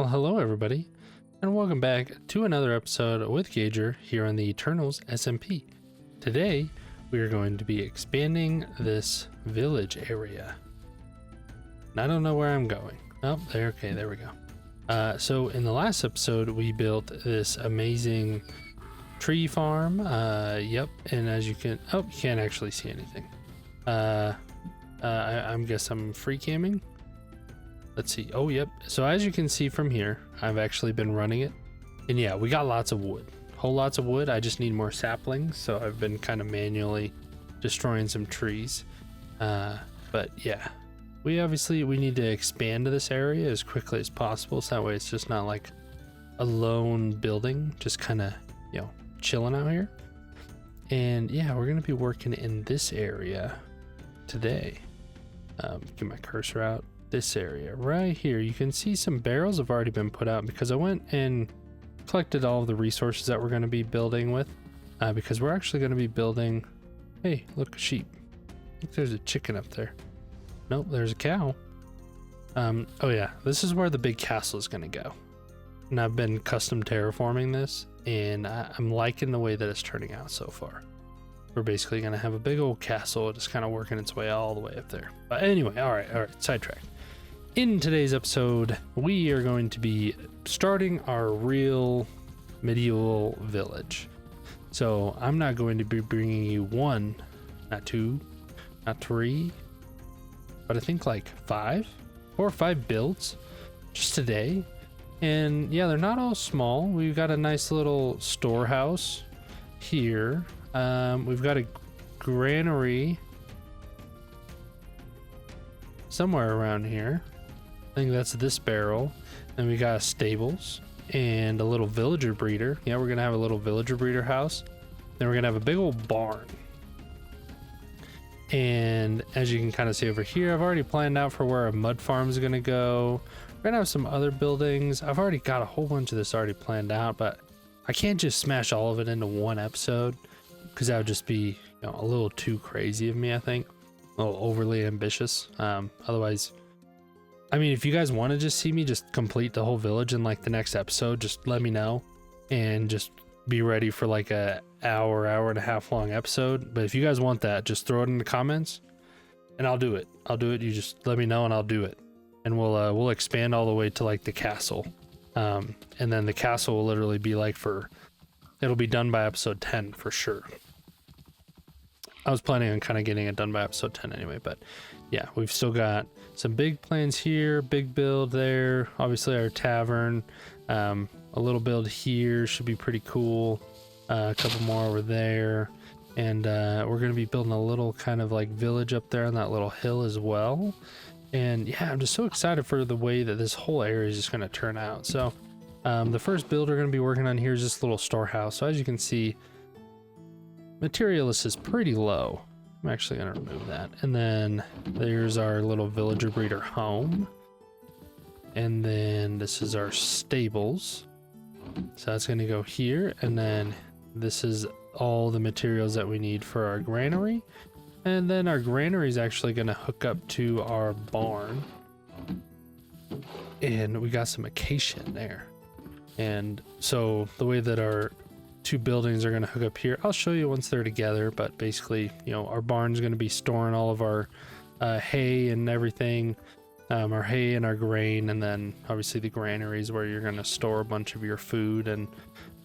hello everybody, and welcome back to another episode with Gager here on the Eternals SMP. Today, we are going to be expanding this village area. And I don't know where I'm going. Oh, there we go. So in the last episode, we built this amazing tree farm. Yep, and as you can, you can't actually see anything. I guess I'm free camming. Let's see. Oh, yep. So as you can see from here, I've actually been running it. And yeah, we got lots of wood. Whole lots of wood. I just need more saplings. So I've been kind of manually destroying some trees. But yeah, we need to expand this area as quickly as possible. So that way it's just not like a lone building, just kind of, chilling out here. And yeah, we're going to be working in this area today. Get my cursor out. This area right here, you can see some barrels have already been put out because I went and collected all of the resources that we're going to be building with, because we're actually going to be building. Hey, look, a sheep. Look, there's a chicken up there. Nope, there's a cow. Oh yeah, this is where the big castle is going to go, and I've been custom terraforming this, and I'm liking the way that it's turning out so far. We're basically going to have a big old castle just kind of working its way all the way up there. But anyway, all right, sidetrack. In today's episode, we are going to be starting our real medieval village. So I'm not going to be bringing you one, not two, not three, but I think like 4 or 5 builds just today. And yeah, they're not all small. We've got a nice little storehouse here. We've got a granary somewhere around here. I think that's this barrel. Then we got stables and a little villager breeder. Yeah, we're gonna have a little villager breeder house. Then we're gonna have a big old barn. And as you can kind of see over here, I've already planned out for where a mud farm is gonna go. We're gonna have some other buildings. I've already got a whole bunch of this already planned out, but I can't just smash all of it into one episode, because that would just be a little too crazy of me, I think. A little overly ambitious. Otherwise, I mean, if you guys want to just see me just complete the whole village in like the next episode, just let me know and just be ready for like a hour and a half long episode. But if you guys want that, just throw it in the comments and I'll do it. You just let me know and I'll do it. And we'll expand all the way to like the castle. And then the castle will literally be like it'll be done by episode 10 for sure. I was planning on kind of getting it done by episode 10 anyway, but yeah, we've still got some big plans here, big build there, obviously our tavern, a little build here should be pretty cool, a couple more over there, and we're going to be building a little kind of like village up there on that little hill as well. And yeah, I'm just so excited for the way that this whole area is just going to turn out. So the first build we're going to be working on here is this little storehouse. So as you can see, materialist is pretty low. I'm actually going to remove that. And then there's our little villager breeder home. And then this is our stables. So that's going to go here. And then this is all the materials that we need for our granary. And then our granary is actually going to hook up to our barn. And we got some acacia in there. And so the way that our 2 buildings are going to hook up here, I'll show you once they're together, but basically, our barn's going to be storing all of our hay and everything, our hay and our grain, and then obviously the granary is where you're going to store a bunch of your food and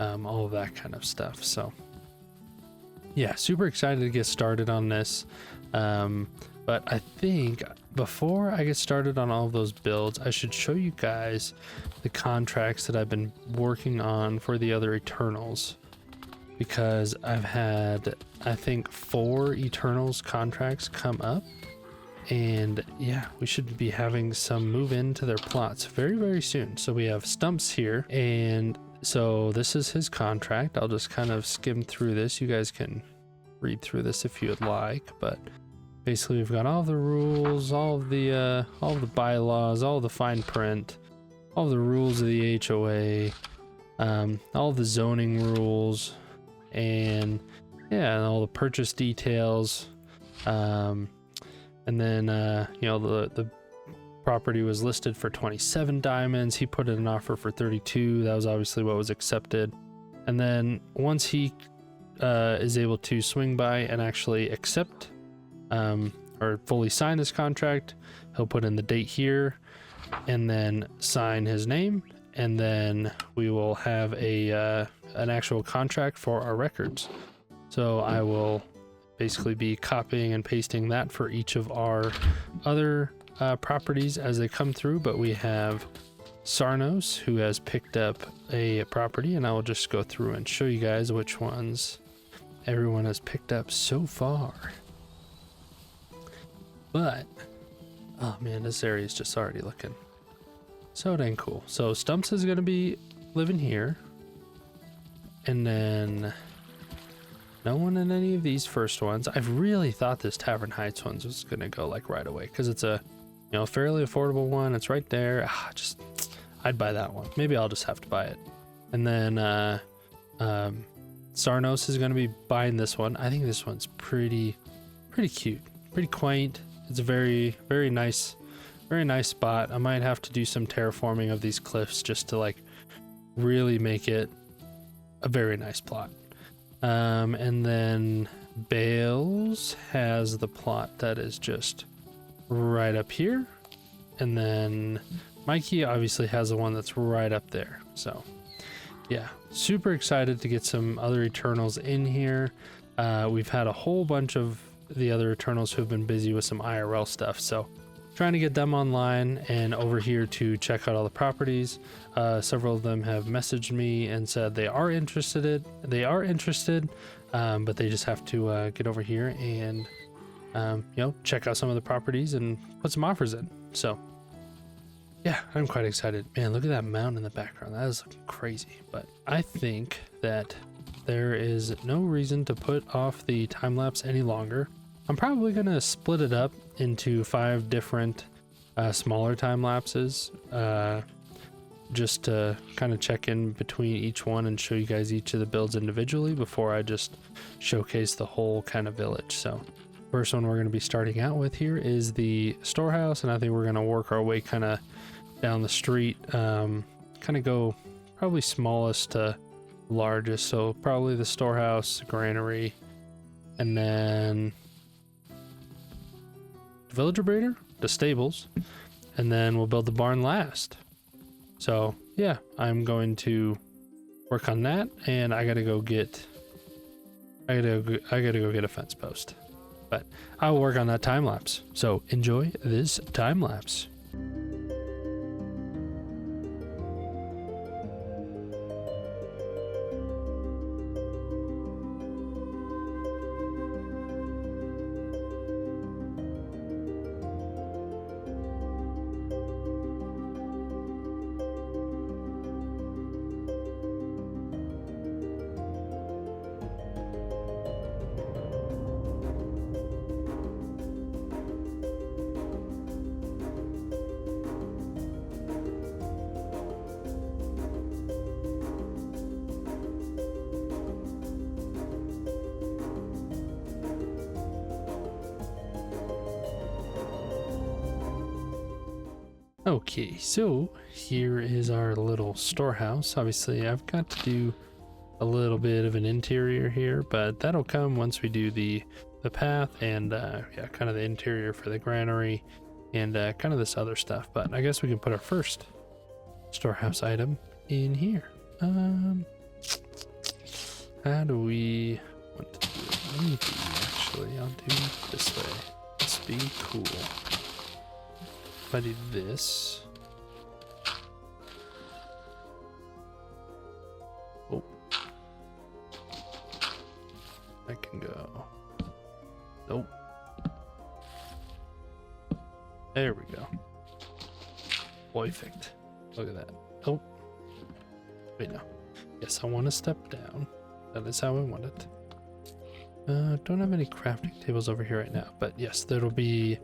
all of that kind of stuff. So yeah, super excited to get started on this. But I think before I get started on all of those builds, I should show you guys the contracts that I've been working on for the other Eternals, because I've had, I think, 4 Eternals contracts come up, and yeah, we should be having some move into their plots very, very soon. So we have Stumps here, and so this is his contract. I'll just kind of skim through this. You guys can read through this if you would like, but basically we've got all the rules, all the bylaws, all the fine print, all the rules of the HOA, all the zoning rules, and yeah, and all the purchase details, and then the property was listed for 27 diamonds. He put in an offer for 32. That was obviously what was accepted. And then once he is able to swing by and actually accept or fully sign this contract, he'll put in the date here and then sign his name, and then we will have an actual contract for our records. So I will basically be copying and pasting that for each of our other properties as they come through. But we have Sarnos, who has picked up a property, and I will just go through and show you guys which ones everyone has picked up so far. But oh man, this area is just already looking so dang cool. So Stumps is going to be living here, and then no one in any of these first ones. I've really thought this Tavern Heights ones was going to go like right away, because it's a, you know, fairly affordable one. It's right there. I'd buy that one. Maybe I'll just have to buy it. And then Sarnos is going to be buying this one. I think this one's pretty cute, pretty quaint. It's a very nice spot. I might have to do some terraforming of these cliffs just to like really make it a very nice plot. And then Bales has the plot that is just right up here. And then Mikey obviously has the one that's right up there. So yeah, super excited to get some other Eternals in here. We've had a whole bunch of the other Eternals who've been busy with some IRL stuff, so trying to get them online and over here to check out all the properties. Several of them have messaged me and said they are interested, but they just have to get over here and you know, check out some of the properties and put some offers in. So yeah, I'm quite excited. Man, look at that mountain in the background. That is looking crazy. But I think that there is no reason to put off the time lapse any longer. I'm probably going to split it up into 5 different smaller time lapses, just to kind of check in between each one and show you guys each of the builds individually before I just showcase the whole kind of village. So first one we're going to be starting out with here is the storehouse, and I think we're going to work our way kind of down the street, kind of go probably smallest to largest. So probably the storehouse, granary, and then the villager breeder, the stables, and then we'll build the barn last. So yeah, I'm going to work on that, and I gotta go get a fence post, but I'll work on that time lapse. So enjoy this time lapse. Okay, so here is our little storehouse. Obviously, I've got to do a little bit of an interior here, but that'll come once we do the path and yeah, kind of the interior for the granary and kind of this other stuff. But I guess we can put our first storehouse item in here. How do we want to do it? Maybe actually I'll do it this way. Let's be cool. If I do this, oh, I can go, nope, there we go, perfect. Look at that. Oh, wait, no, yes, I want to step down. That is how I want it. Don't have any crafting tables over here right now, but yes, there'll be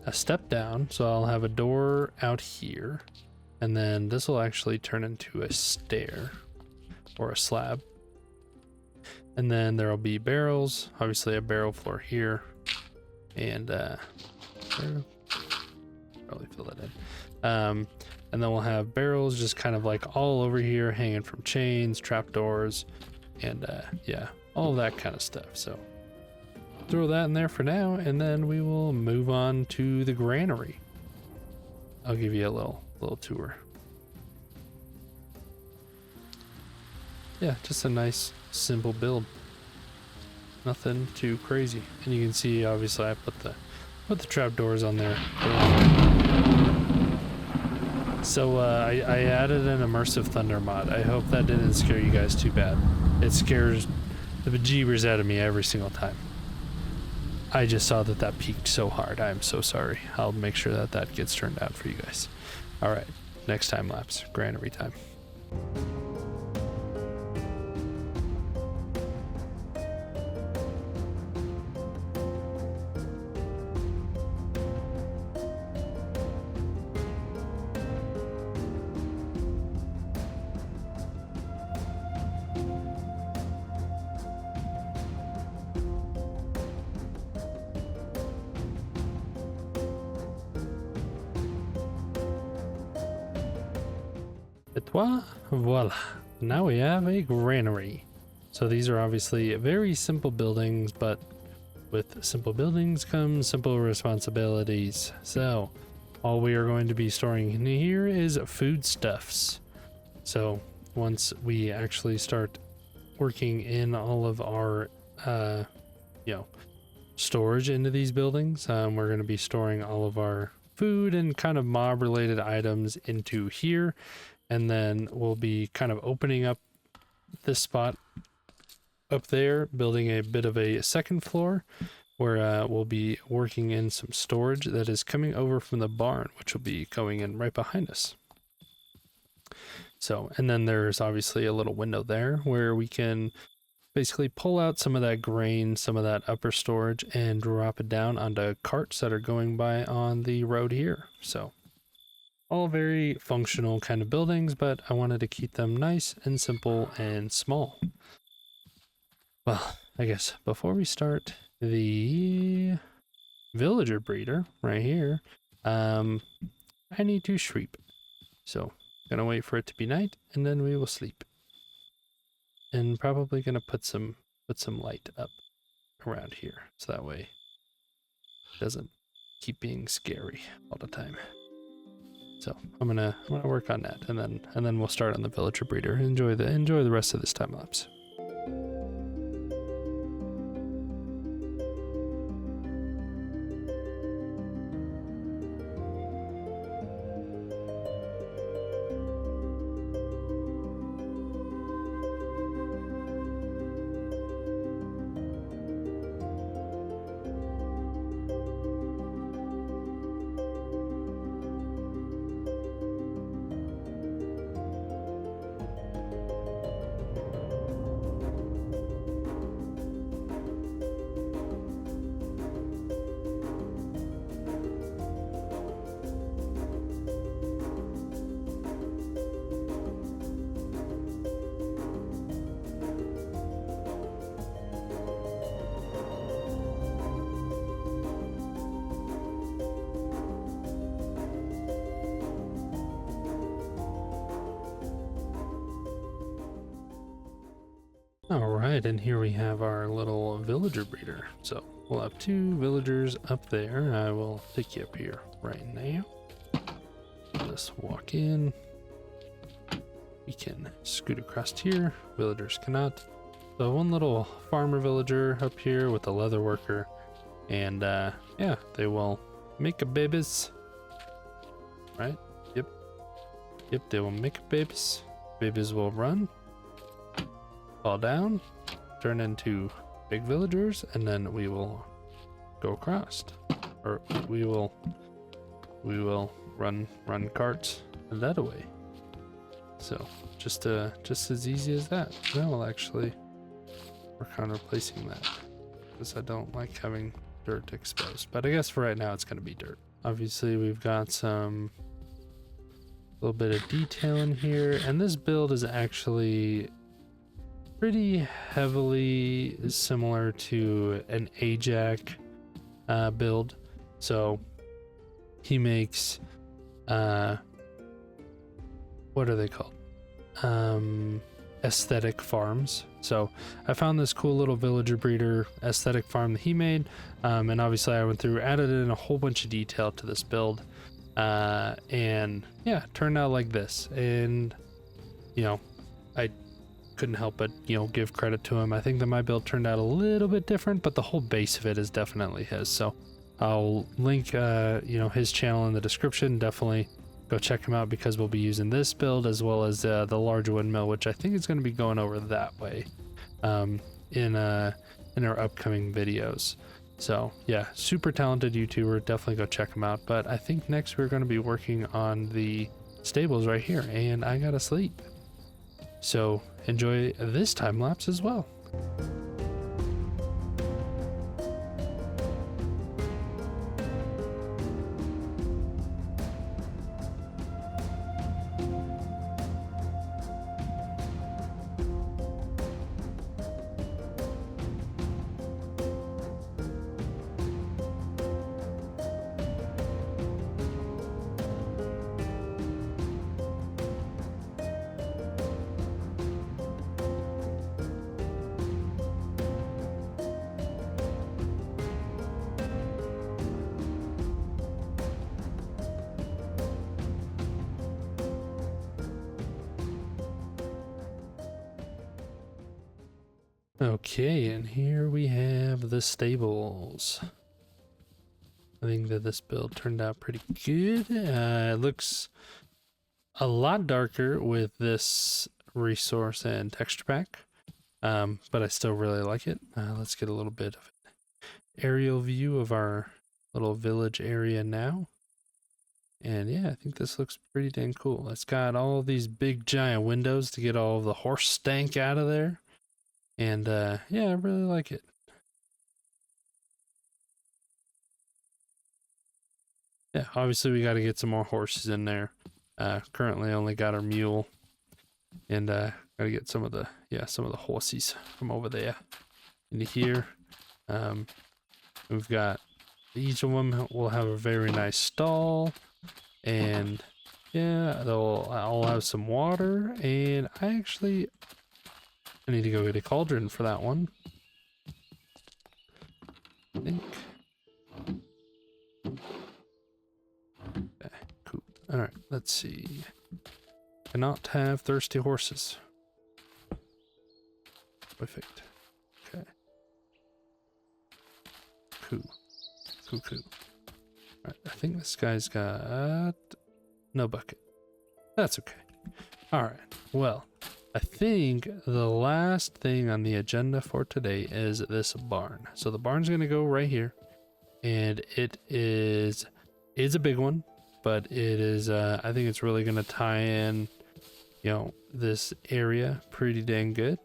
a step down, so I'll have a door out here, and then this will actually turn into a stair or a slab, and then there'll be barrels, obviously a barrel floor here, and probably fill that in. And then we'll have barrels just kind of like all over here, hanging from chains, trapdoors, and yeah, all that kind of stuff. So throw that in there for now, and then we will move on to the granary. I'll give you a little tour. Yeah, just a nice simple build. Nothing too crazy. And you can see obviously I put the trapdoors on there. So I added an immersive thunder mod. I hope that didn't scare you guys too bad. It scares the bejeebers out of me every single time. I just saw that peaked so hard. I'm so sorry. I'll make sure that gets turned out for you guys. All right, next time lapse, granary time. Voila, now we have a granary. So these are obviously very simple buildings, but with simple buildings come simple responsibilities. So all we are going to be storing in here is foodstuffs. So once we actually start working in all of our storage into these buildings, we're going to be storing all of our food and kind of mob related items into here. And then we'll be kind of opening up this spot up there, building a bit of a second floor where we'll be working in some storage that is coming over from the barn, which will be going in right behind us. So, and then there's obviously a little window there where we can basically pull out some of that grain, some of that upper storage, and drop it down onto carts that are going by on the road here. So all very functional kind of buildings, but I wanted to keep them nice and simple and small. Well, I guess before we start the villager breeder right here, I need to sleep. So gonna wait for it to be night and then we will sleep. And probably gonna put some light up around here so that way it doesn't keep being scary all the time. So I'm gonna work on that, and then we'll start on the villager breeder. Enjoy the rest of this time lapse. Alright, and here we have our little villager breeder. So we'll have 2 villagers up there. I will take you up here right now. Let's walk in. We can scoot across here. Villagers cannot. So one little farmer villager up here with a leather worker. And yeah, they will make a babies. Right? Yep, they will make babies. Babies will run, fall down, turn into big villagers, and then we will go across, or we will run carts that away. So just as easy as that. Now we'll actually work on replacing that because I don't like having dirt exposed, but I guess for right now it's going to be dirt. Obviously we've got some little bit of detail in here, and this build is actually pretty heavily similar to an Ajax build. So he makes what are they called? Aesthetic farms. So I found this cool little villager breeder aesthetic farm that he made, and obviously I went through, added in a whole bunch of detail to this build, and yeah, it turned out like this. And you know, I couldn't help but, you know, give credit to him. I think that my build turned out a little bit different, but the whole base of it is definitely his. So I'll link you know, his channel in the description. Definitely go check him out, because we'll be using this build as well as the large windmill, which I think is going to be going over that way in our upcoming videos. So yeah, super talented YouTuber. Definitely go check him out. But I think next we're going to be working on the stables right here, and I gotta sleep. So enjoy this time lapse as well. Okay, and here we have the stables. I think that this build turned out pretty good. It looks a lot darker with this resource and texture pack, but I still really like it. Let's get a little bit of an aerial view of our little village area now. And yeah, I think this looks pretty dang cool. It's got all these big giant windows to get all of the horse stank out of there. And yeah, I really like it. Yeah, obviously we got to get some more horses in there. Currently only got our mule, and got to get some of the horses from over there into here. We've got, each of them will have a very nice stall, and yeah, they'll all have some water. And I need to go get a cauldron for that one, I think. Okay, cool. All right, let's see. Cannot have thirsty horses. Perfect. Okay. Cool. All right, I think this guy's got no bucket. That's okay. All right. Well, I think the last thing on the agenda for today is this barn. So the barn's going to go right here, and it's a big one, but it is, I think it's really going to tie in, you know, this area pretty dang good.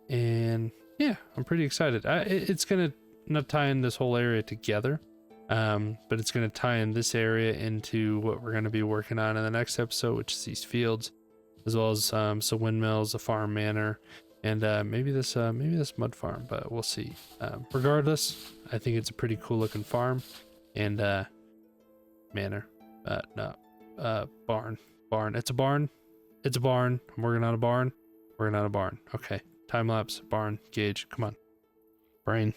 And yeah, I'm pretty excited. It's going to not tie in this whole area together, but it's going to tie in this area into what we're going to be working on in the next episode, which is these fields, as well as some windmills, a farm manor, and maybe this mud farm, but we'll see. Regardless, I think it's a pretty cool looking farm and manor. Barn. It's a barn. I'm working on a barn. Okay. Time lapse, barn, Gage. Come on. Brain.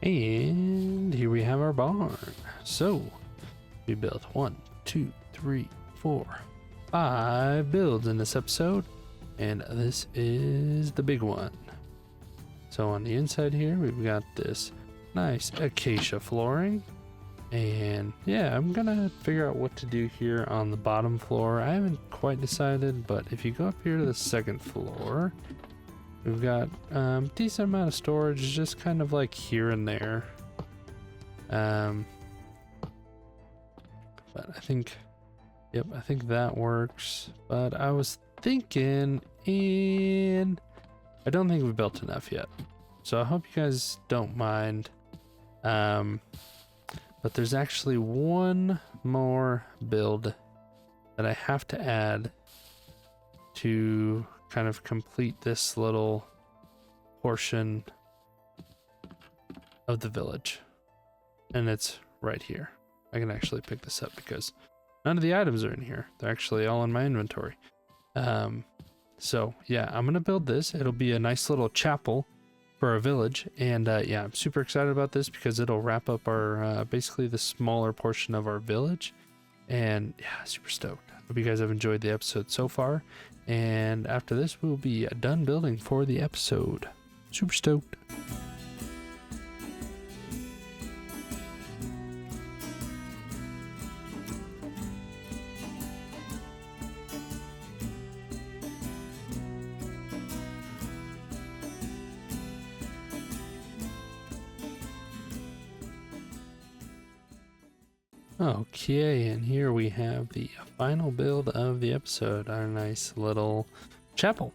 And here we have our barn. So we built 1, 2, 3, 4, 5 builds in this episode, and this is the big one. So on the inside here, we've got this nice acacia flooring. And yeah, I'm gonna figure out what to do here on the bottom floor. I haven't quite decided, but if you go up here to the second floor, we've got decent amount of storage, just kind of like here and there. But I think, yep, I think that works. But I was thinking, and I don't think we've built enough yet. So I hope you guys don't mind. But there's actually one more build that I have to add to kind of complete this little portion of the village. And it's right here. I can actually pick this up because none of the items are in here. They're actually all in my inventory. So yeah, I'm gonna build this. It'll be a nice little chapel for our village, and yeah, I'm super excited about this because it'll wrap up our basically the smaller portion of our village. And yeah, super stoked. Hope you guys have enjoyed the episode so far, and after this we'll be done building for the episode. Super stoked. Okay, and here we have the final build of the episode, our nice little chapel.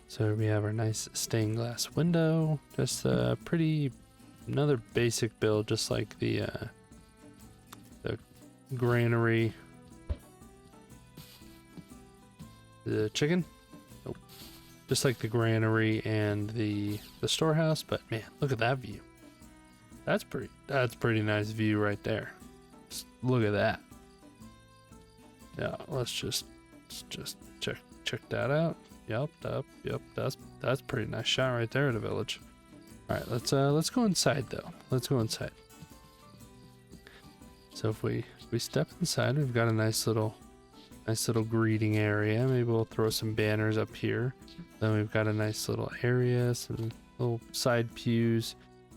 So we have our nice stained glass window, just a pretty, another basic build, just like the granary. The chicken? Nope. Just like the granary and the storehouse, but man, look at that view. That's pretty nice view right there. Look at that. Yeah, let's just check that out. Yep, that's pretty nice shot right there of the village. All right, let's go inside though. Let's go inside. So if we step inside, we've got a nice little greeting area. Maybe we'll throw some banners up here. Then we've got a nice little area, some little side pews.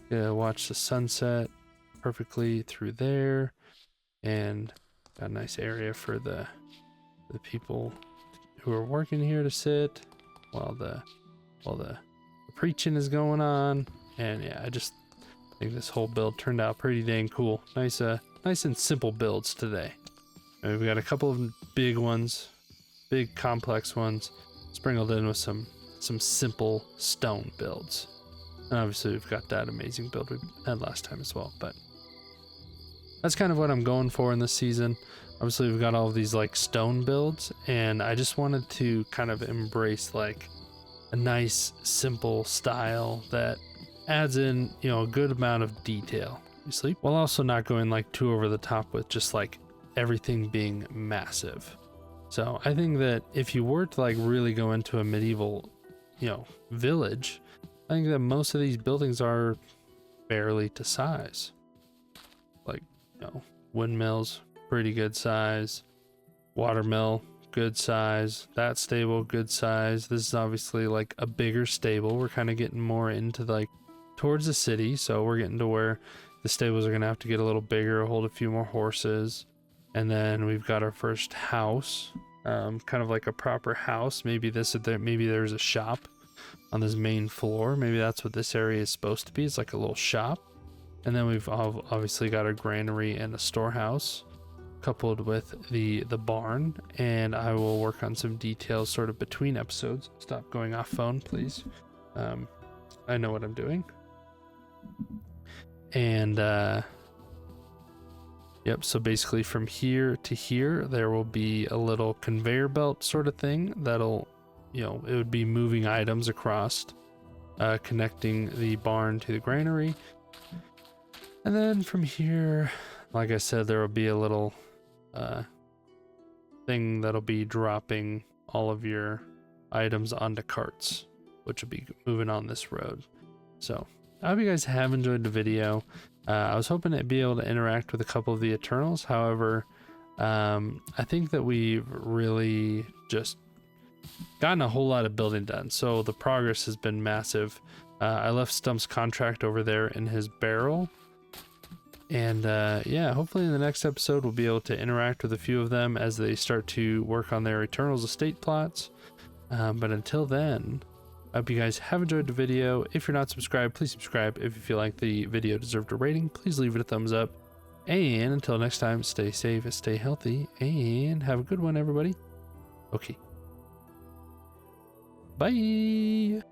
Watch the sunset perfectly through there. And got a nice area for the people who are working here to sit while the preaching is going on. And yeah, I just think this whole build turned out pretty dang cool. Nice and simple builds today. And we've got a couple of big ones, big complex ones, sprinkled in with some simple stone builds. And obviously we've got that amazing build we had last time as well, but that's kind of what I'm going for in this season. Obviously we've got all of these like stone builds, and I just wanted to kind of embrace like a nice simple style that adds in, you know, a good amount of detail, obviously, while also not going like too over the top with just like everything being massive. So I think that if you were to like really go into a medieval, you know, village, I think that most of these buildings are fairly to size. Like, you know, windmills, pretty good size. Watermill, good size. That stable, good size. This is obviously like a bigger stable. We're kind of getting more into like towards the city, so we're getting to where the stables are gonna have to get a little bigger, hold a few more horses. And then we've got our first house, kind of like a proper house. Maybe maybe there's a shop on this main floor. Maybe that's what this area is supposed to be. It's like a little shop. And then we've obviously got a granary and a storehouse coupled with the barn. And I will work on some details sort of between episodes. Stop going off phone, please. I know what I'm doing. And yep, so basically from here to here, there will be a little conveyor belt sort of thing that'll, you know, it would be moving items across, connecting the barn to the granary. And then from here, like I said, there will be a little thing that'll be dropping all of your items onto carts, which will be moving on this road. So I hope you guys have enjoyed the video. I was hoping to be able to interact with a couple of the Eternals. However, I think that we've really just gotten a whole lot of building done. So the progress has been massive. I left Stump's contract over there in his barrel. And yeah, hopefully in the next episode, we'll be able to interact with a few of them as they start to work on their Eternals estate plots. But until then, I hope you guys have enjoyed the video. If you're not subscribed, please subscribe. If you feel like the video deserved a rating, please leave it a thumbs up. And until next time, stay safe, stay healthy, and have a good one, everybody. Okay. Bye.